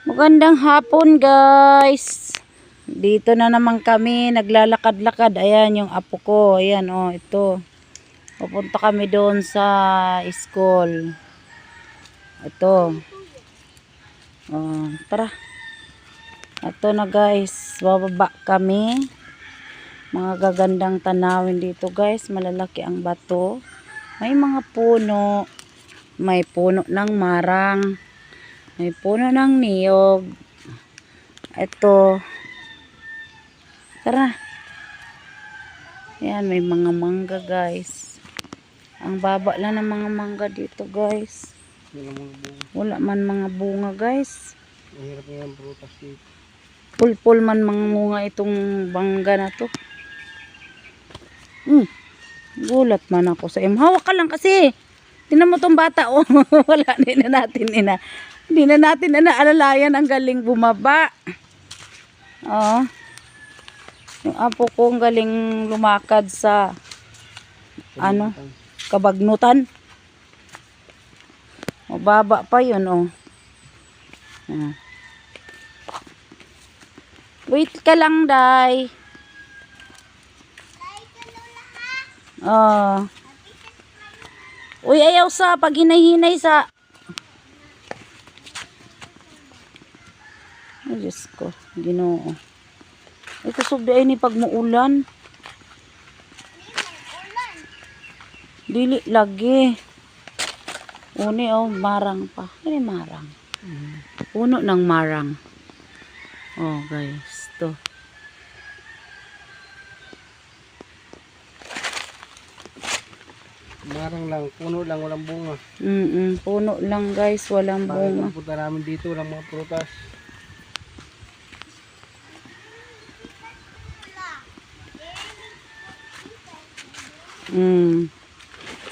Magandang hapon guys. Dito na naman kami naglalakad-lakad. Ayan yung apo ko. Ayan ito. Pupunta kami doon sa school. Ito. Tara. Ito na guys. Bababa kami. Mga gagandang tanawin dito guys. Malalaki ang bato. May mga puno. May puno ng marang. May puno ng niyog. Ito. Tara. Ayan, may mga mangga guys. Ang baba lang ng mga mangga dito guys. Wala man mga bunga guys. Mahirap yung prutas dito. Pulpul man mga bunga itong bangga na to. Gulat man ako sa hawak ka lang kasi. Tingnan mo tong bata wala Hindi na natin naalalayan ang galing bumaba. Yung apo ko ang galing lumakad sa kabagnutan. Mababa pa yun Wait ka lang, Day. Uy, ayaw sa pag hinay-hinay sa. Ay, Diyos ko. Ginoo. Ito subdi ay ni pag muulan. Dili lagi. Uni marang pa. Ano marang? Puno ng marang. Guys. To. Marang lang. Puno lang. Walang bunga. Puno lang guys. Walang bunga. Punta namin dito. Walang mga prutas.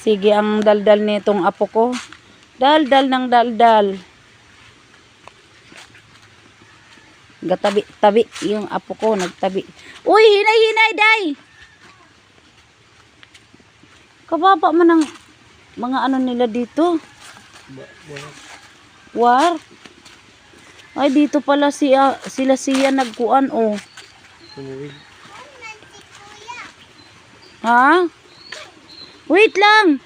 Sige ang daldal nitong apo ko. Daldal ng daldal. Gatabi-tabi yung apo ko nagtabi. Uy, hinay-hinay, Day. Kababa man ang mga nila dito. War. Ay dito pala sila nagkuan Tumuwid. Ha? Wait lang.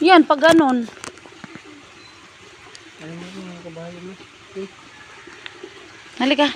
Yan, pag ganon. Halika.